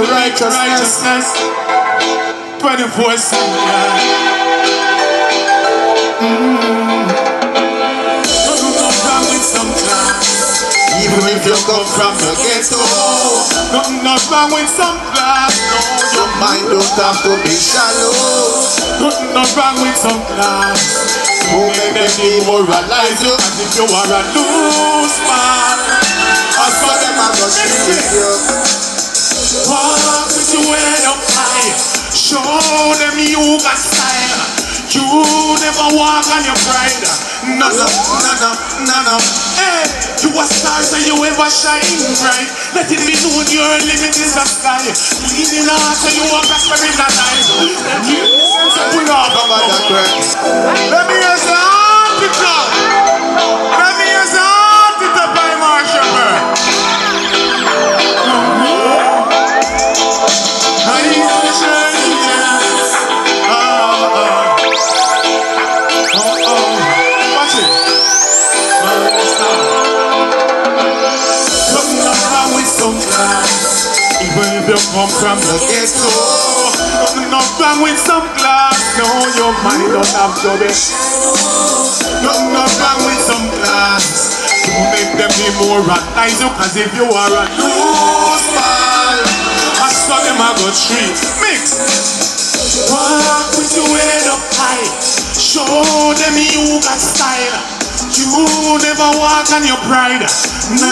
righteousness. 24/7. Nothing wrong with some class, even if you come from the ghetto. Nothing wrong with some class, no, your mind don't have to be shallow. Nothing wrong with some class, who make them demoralize you as if you are a loose man. As for them, I'm gonna treat you. Walk with your head up high, show them you got style. You never walk on your pride. No. Hey, you a star so you ever shine bright. Let it be known your limit is the sky. Leading on so you are prospering the life. Let me hear some heart it up. Let me hear some heart it up by Marshall. Watch it. Nothing wrong with some class, even if you come from the ghetto. Nothing wrong with some class, no, your mind don't have to be. Nothing wrong with some class, you make them demoralize you, cause if you are a loose man, I saw them I go treat. Mix. Walk with your head up high, show them you got style. You never walk on your pride. No.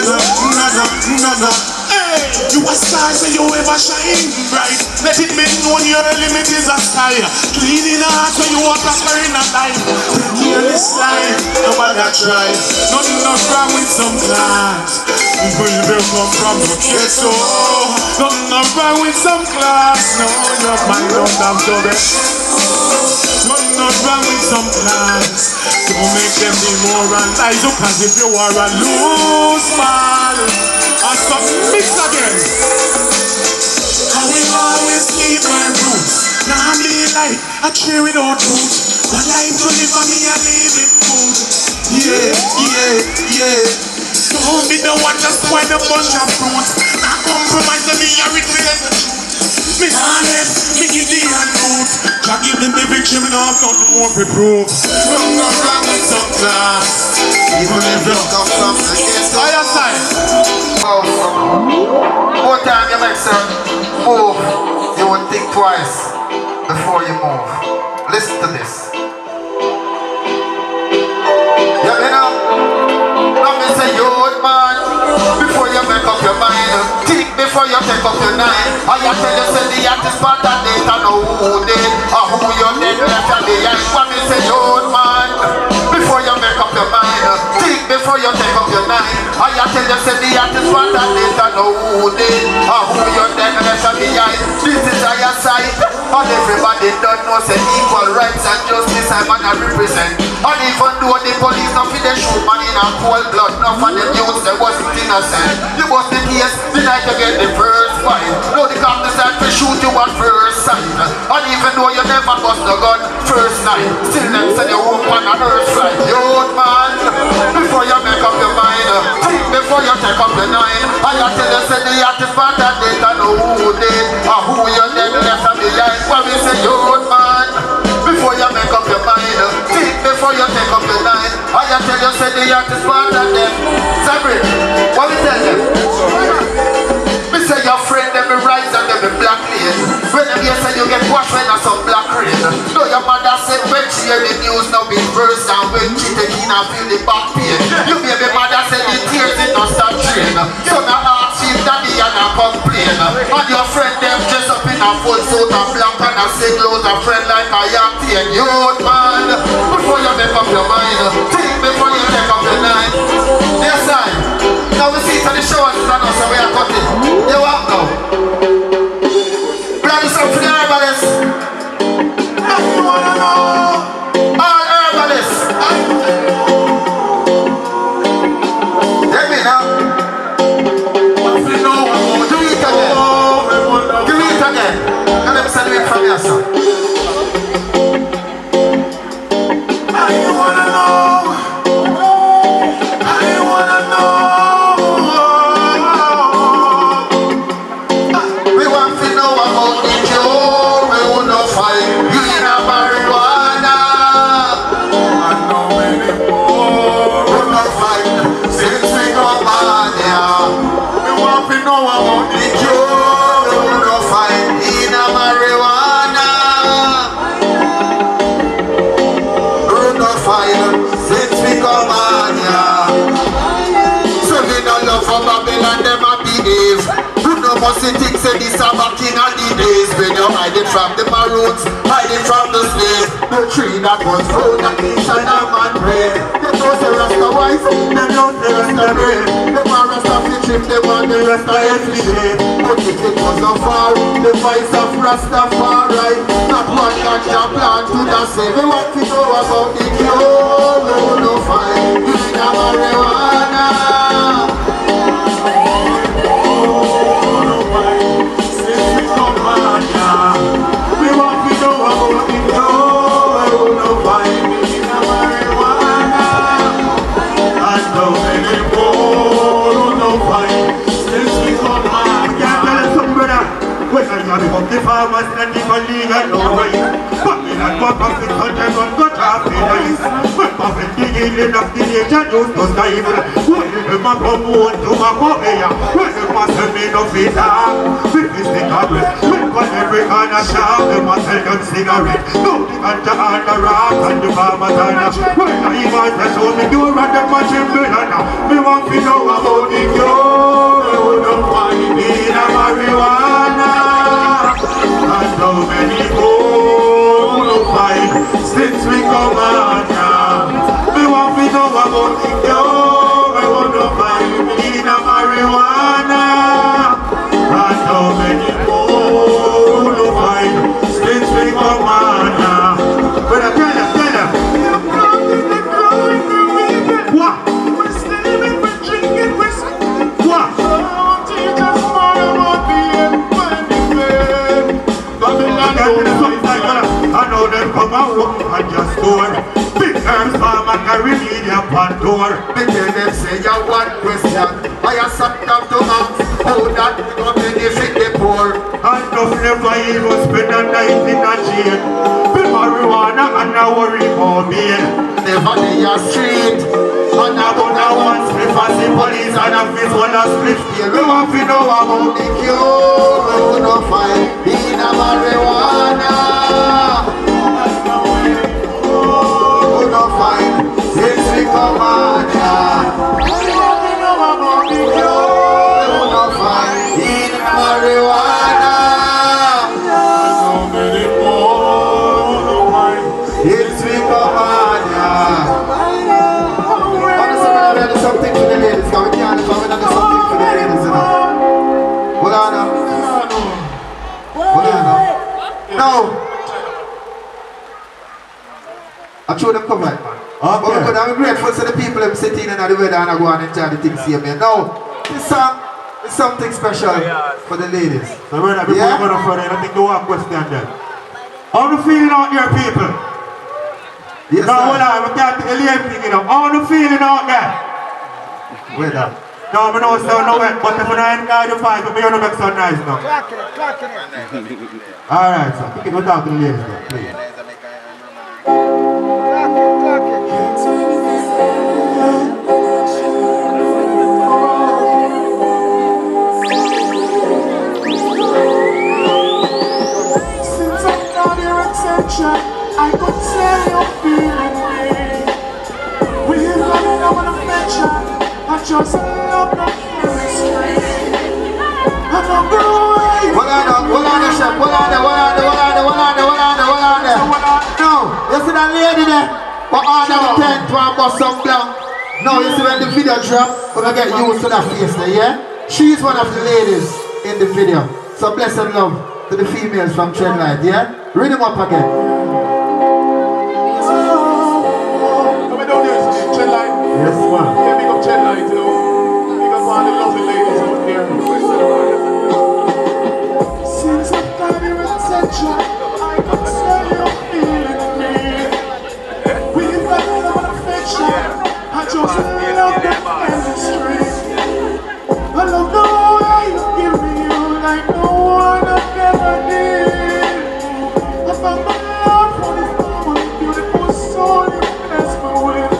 Hey, you a star so you ever shine bright. Let it be known your limit is a sky. Cleaning heart so you are prospering a life. Hear this life, nobody try. Nothing wrong with some class, even if you come from the ghetto. Nothing wrong with some class, no, your mind don't have to be. Nothing wrong with some class, don't make them demoralize you, cause if you are a loose man, I stop mix again. I will always keep my roots. Now I'm be like a tree without roots. But life to live for me, I live it good. Yeah. Don't be the one just spoil the bunch of fruits. I compromise the me, I regret the truth. Me honest, me give the hand roots. I give them the victory, me no have nothing more to prove. Nothing wrong with some class, even if you come from the ghetto. Fire side. More time you make some move, you would think twice before you move. Listen to this. Yeah, you know, let me say you old man, before you make up your mind, think before you take up your nine. I tell you say the artist part that they don't know who did or who you're dead left at the end. Let me say you old man, before you make up your mind, think before you take up your nine. I tell you say the artist part that they don't know who did or who you're dead left at the end. This is on your side, and everybody don't know say equal rights and justice I'm gonna represent. And even though the police not fit the shoot man in a cold blood, none of them use they wasn't innocent. You was the case, the night you get the first fight. No, the cop decide to shoot you at first sight. And even though you never bust the gun first night, still them send you home on a nurse flight. You old man, before you make up your mind, think before you take up the nine. And I tell you say the artist part that they don't know who did or who you then left on the line. When we say you old man, before you make up your mind, think before you take up the nine. I tell you say the artist part that them. Sabri, what we tell them? Me say your friend them be rise and them be black lane. When them hear say you get washed when there's some black rain. No, your mother said when she hear the news now be first and when she take in and feel the back pain. You baby mother said the tears it not start drain. So now ask if daddy and a complain. And your friend them dress up in a full suit and black and a say clothes a friend like a yacht. You old man, before you make up your mind, think before you take up your night. Yes, I. Now we see to the show and stand us and we are cutting. You walk now. Blood is up for the herbalists. You wanna know? All herbalists. Let me now. Do it again. Do it again. And let me send it from your son. You wanna know? must think say this a back in all the days when you hide it from the maroons, hide it from the slaves. The tree that was grown that nation of man pray. They know the Rasta wise, they know the Rasta brave. They want Rasta fi trip, they want the Rasta every day. But if it was so far, the voice of Rastafari, not one ganja plant to the same. We want to know about the cure, no fine, in a marijuana. The farmers and the legal no way. But me not walk up the country but got half the nice. But Papa digging in up the nature used to stifle. When the man come home to my area, when the master made of it with his cigarette. When every corner shop, the man sell them cigarette. No, the ganja and the rock and the farmers and the when I even the show me do run the machine banana. Me want to know about the cure. You don't find me in a marijuana. And so many people fight since we come on now. We want to know about the cure. We want to find in a marijuana. And so many people fight since we come on now. But I tell you, what? We're sleeping, we're drinking, we're sleeping. What? Oh, teach us more about the end. I know them come and walk and just door. Big herbs farm and carry media upon door. Me tell them say you one question. I have sucked up to mouth. How that we go benefit the poor. And don't never even spend a night in a jail. Be marijuana and I worry about bail. Never in your street. And I want a one split for the police and a fist one a split. We want to know about the cure. We no find in a marijuana. We no find since we come on now. We want to know about the cure. We no find in a marijuana. So many more since we come on now. Something for the ladies, because we can't do something for the ladies, you know. Hold on now. Hold on now. No. I'm sure them come right, man. Okay. But I'm grateful to the people I'm sitting in the weather and I go and enjoy the things here, man. Now, this song is something special for the ladies. So brother, before you go no further, I think you have a question then. How do you feeling out there, people? Yes, now, hold on, we can't take a lame thing, you know. How do you feeling out there? Weather. No, I don't sound no wet, but if you don't enjoy the fight, you don't make so nice now. Clock it. Alright, so pick it, we'll talk to the ladies then, please. Clock it. Since I found your attention, I could say you're feeling me. We've got enough of affection. I just love the chemistry. I'm a boy. Hold on, chef. Hold on there. No, you see that lady there? But under the tent to bust some down. No, you see when the video drop, we're gonna get used to that face there, yeah? She's one of the ladies in the video. So blessed love to the females from Treadlight, yeah? Read them up again. Treadlight. Yes, man. Yeah, big up Treadlight, you know. Big up all the lovely ladies out there. Since I found your attention, I could say you're feeling me. We've got enough of affection. I just love the chemistry. I love the way you give me you like no one I've ever did. I found my love for this woman, beautiful soul you bless me with.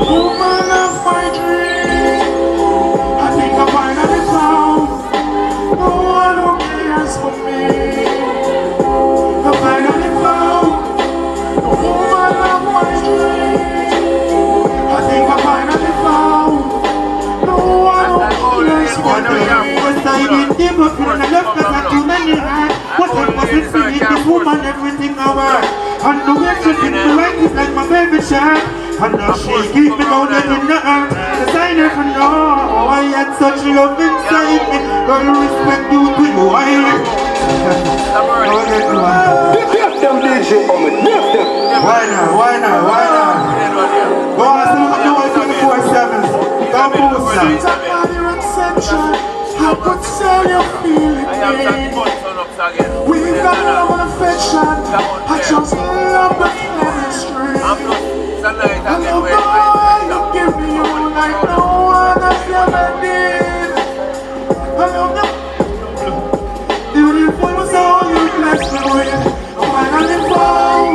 Woman of my dream, I think I finally found the one who cares for didn't give up in the love cause I too many heart. Whatever it's for me, this woman, everything I want. And the way she fit me right is like my favorite shirt. And now she keep me grounded in the earth. Cause I never know I had such love inside me. Girl, respect you to you, I Lift them, DJ, homie, lift them. Why not? Go on, so look at 24/7. Don't post that. Somebody exception. How could say you feel it, babe? We got love and affection. I just love the chemistry. I love the way you give me you like no one else ever did. I love the beautiful soul you bless me with. Finally found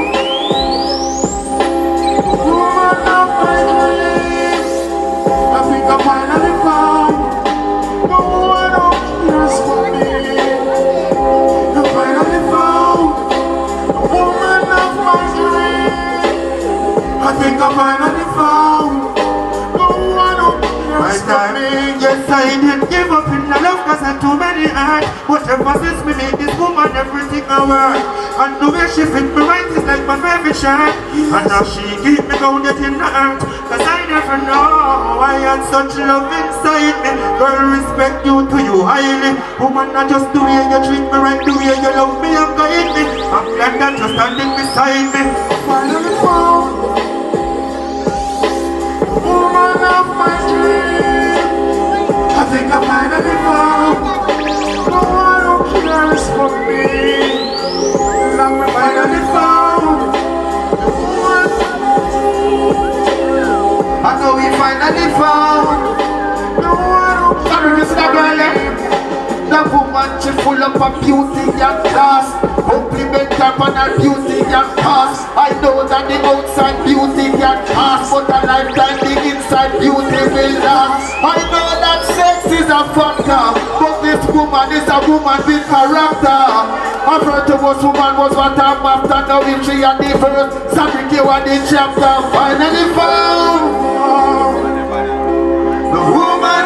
the woman of my dreams. I think I finally found no one else cares for me. I finally found the woman of my dreams. I think I finally found no one else cares for me. Yes, I didn't give up in the love cause I too many heart. Whatever since me make this woman everything I want. And the way she fit me right is like my favorite shirt. And now she keep me grounded in the earth. Cause I never know I had such love inside me. Girl, respect you to you highly. Woman, not just the way you treat me right, the way you love me and guide me. I'm glad that you're standing beside me. Finally found the woman of my dreams. I think I finally found no one who cares for me. I finally found the woman. I know we finally found No one who cares for me. The woman, she full up of beauty and class. Compliment her on her beauty and past. I know that the outside beauty can pass, but a lifetime the inside beauty will last. I know that sex is a factor, but this woman is a woman with character. A virtuous woman was what I'm after. Now if she had the first, Sabrina was the chapter. Finally found the woman